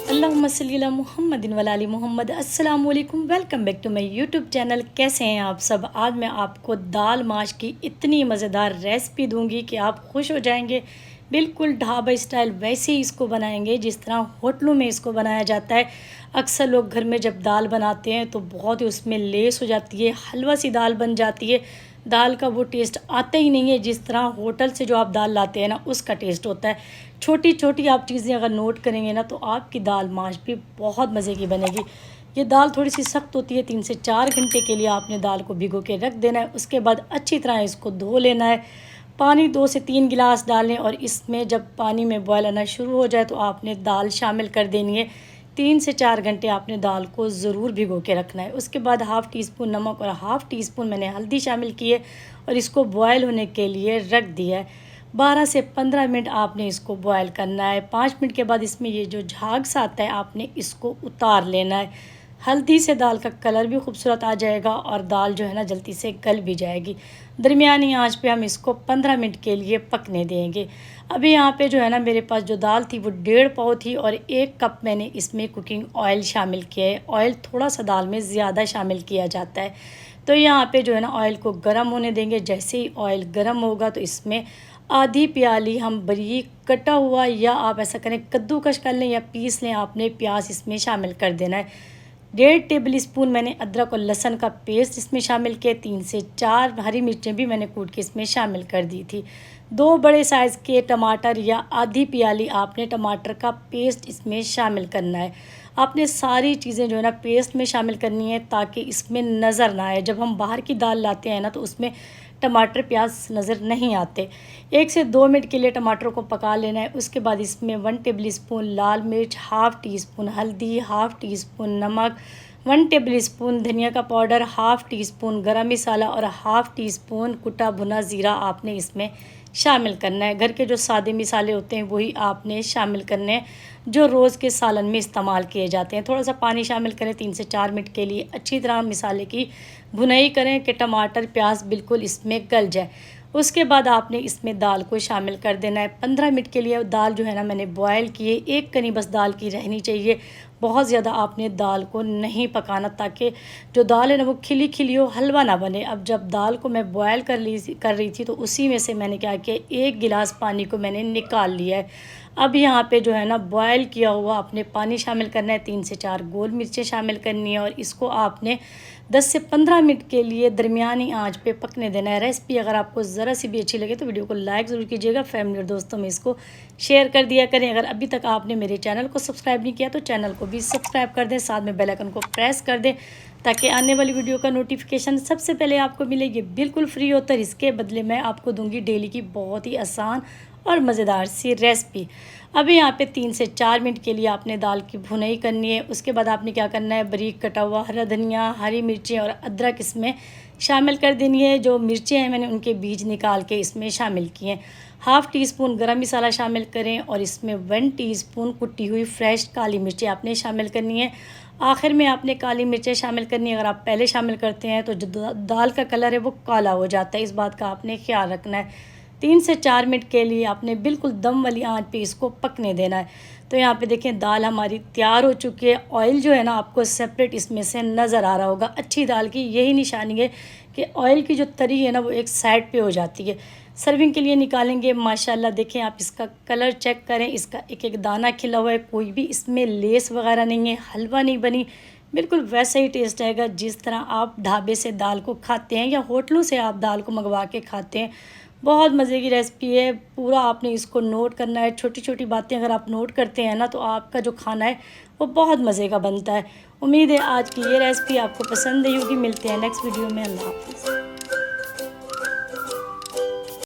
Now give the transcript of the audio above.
अल्लाहुम्मा सल्ली अला मुहम्मदिन व आली मुहम्मद। अस्सलामु अलैकुम, welcome back to my YouTube channel. कैसे हैं आप सब? आज मैं आपको दाल माश की इतनी मज़ेदार रेसिपी दूंगी कि आप खुश हो जाएंगे। बिल्कुल ढाबा स्टाइल वैसे ही इसको बनाएंगे जिस तरह होटलों में इसको बनाया जाता है। अक्सर लोग घर में जब दाल बनाते हैं तो बहुत ही उसमें लेस हो जाती है, हलवा सी दाल बन जाती है। दाल का वो टेस्ट आता ही नहीं है जिस तरह होटल से जो आप दाल लाते हैं ना उसका टेस्ट होता है। छोटी छोटी आप चीज़ें अगर नोट करेंगे ना तो आपकी दाल माश भी बहुत मज़े की बनेगी। ये दाल थोड़ी सी सख्त होती है, 3 से 4 घंटे के लिए आपने दाल को भिगो के रख देना है। उसके बाद अच्छी तरह इसको धो लेना है। पानी 2 से 3 गिलास डालें और इसमें जब पानी में बॉयल आना शुरू हो जाए तो आपने दाल शामिल कर देनी है। 3 से 4 घंटे आपने दाल को ज़रूर भिगो के रखना है। उसके बाद हाफ़ टी स्पून नमक और हाफ़ टी स्पून मैंने हल्दी शामिल की है और इसको बॉयल होने के लिए रख दिया है। 12 से 15 मिनट आपने इसको बॉयल करना है। 5 मिनट के बाद इसमें ये जो झाग सा आता है आपने इसको उतार लेना है। हल्दी से दाल का कलर भी खूबसूरत आ जाएगा और दाल जो है ना जल्दी से गल भी जाएगी। दरमियानी आंच पे हम इसको 15 मिनट के लिए पकने देंगे। अभी यहाँ पे जो है ना मेरे पास जो दाल थी वो 1.5 पाव थी और 1 कप मैंने इसमें कुकिंग ऑयल शामिल किया है। ऑयल थोड़ा सा दाल में ज़्यादा शामिल किया जाता है। तो यहाँ पे जो है ना ऑयल को गर्म होने देंगे। जैसे ही ऑयल गर्म होगा तो इसमें आधी प्याली हम बारीक कटा हुआ, या आप ऐसा करें कद्दूकस कर लें या पीस लें, आपने प्याज इसमें शामिल कर देना है। 1.5 टेबल स्पून मैंने अदरक और लहसुन का पेस्ट इसमें शामिल किया। 3 से 4 हरी मिर्चें भी मैंने कूट के इसमें शामिल कर दी थी। 2 बड़े साइज़ के टमाटर या आधी प्याली आपने टमाटर का पेस्ट इसमें शामिल करना है। आपने सारी चीज़ें जो है ना पेस्ट में शामिल करनी है ताकि इसमें नज़र ना आए। जब हम बाहर की दाल लाते हैं ना तो उसमें टमाटर प्याज नज़र नहीं आते। 1 से 2 मिनट के लिए टमाटर को पका लेना है। उसके बाद इसमें 1 टेबल स्पून लाल मिर्च, हाफ़ टी स्पून हल्दी, हाफ़ टी स्पून नमक, 1 टेबल स्पून धनिया का पाउडर, हाफ़ टी स्पून गरम मसाला और हाफ़ टी स्पून कुटा भुना ज़ीरा आपने इसमें शामिल करना है। घर के जो सादे मसाले होते हैं वही आपने शामिल करने हैं जो रोज़ के सालन में इस्तेमाल किए जाते हैं। थोड़ा सा पानी शामिल करें। 3 से 4 मिनट के लिए अच्छी तरह मसाले की भुनाई करें कि टमाटर प्याज बिल्कुल इसमें गल जाए। उसके बाद आपने इसमें दाल को शामिल कर देना है। 15 मिनट के लिए दाल जो है ना मैंने बॉयल की है। 1 कनी बस दाल की रहनी चाहिए। बहुत ज़्यादा आपने दाल को नहीं पकाना ताकि जो दाल है ना वो खिली खिली हो, हलवा ना बने। अब जब दाल को मैं बॉयल कर रही थी तो उसी में से मैंने क्या किया, 1 गिलास पानी को मैंने निकाल लिया है। अब यहाँ पे जो है ना बॉयल किया हुआ आपने पानी शामिल करना है। 3 से 4 गोल मिर्चें शामिल करनी है और इसको आपने 10 से 15 मिनट के लिए दरमियानी आंच पे पकने देना है। रेसिपी अगर आपको ज़रा सी भी अच्छी लगे तो वीडियो को लाइक ज़रूर कीजिएगा। फैमिली और दोस्तों में इसको शेयर कर दिया करें। अगर अभी तक आपने मेरे चैनल को सब्सक्राइब नहीं किया तो चैनल को भी सब्सक्राइब कर दें, साथ में बेल आइकन को प्रेस कर दें ताकि आने वाली वीडियो का नोटिफिकेशन सबसे पहले आपको मिले। ये बिल्कुल फ्री होता है। इसके बदले मैं आपको दूंगी डेली की बहुत ही आसान और मज़ेदार सी रेसिपी। अभी यहाँ पे 3 से 4 मिनट के लिए आपने दाल की भुनाई करनी है। उसके बाद आपने क्या करना है, बारीक कटा हुआ हरा धनिया, हरी मिर्चें और अदरक इसमें शामिल कर देनी है। जो मिर्चें हैं मैंने उनके बीज निकाल के इसमें शामिल किए हैं। हाफ़ टी स्पून गरम मसाला शामिल करें और इसमें 1 टीस्पून कुटी हुई फ्रेश काली मिर्चें आपने शामिल करनी है। आखिर में आपने काली मिर्चें शामिल करनी है। अगर आप पहले शामिल करते हैं तो जो दाल का कलर है वो काला हो जाता है, इस बात का आपने ख्याल रखना है। 3 से 4 मिनट के लिए आपने बिल्कुल दम वाली आंच पे इसको पकने देना है। तो यहाँ पे देखें दाल हमारी तैयार हो चुकी है। ऑयल जो है ना आपको सेपरेट इसमें से नज़र आ रहा होगा। अच्छी दाल की यही निशानी है कि ऑयल की जो तरी है ना वो एक साइड पे हो जाती है। सर्विंग के लिए निकालेंगे। माशाल्लाह देखें आप इसका कलर चेक करें, इसका एक एक दाना खिला हुआ है, कोई भी इसमें लेस वगैरह नहीं है, हलवा नहीं बनी। बिल्कुल वैसा ही टेस्ट आएगा जिस तरह आप ढाबे से दाल को खाते हैं या होटलों से आप दाल को मंगवा के खाते हैं। बहुत मज़े की रेसिपी है। पूरा आपने इसको नोट करना है। छोटी छोटी बातें अगर आप नोट करते हैं ना तो आपका जो खाना है वो बहुत मज़े का बनता है। उम्मीद है आज की ये रेसिपी आपको पसंद आई होगी। मिलते हैं नेक्स्ट वीडियो में। अल्लाह हाफ़िज़।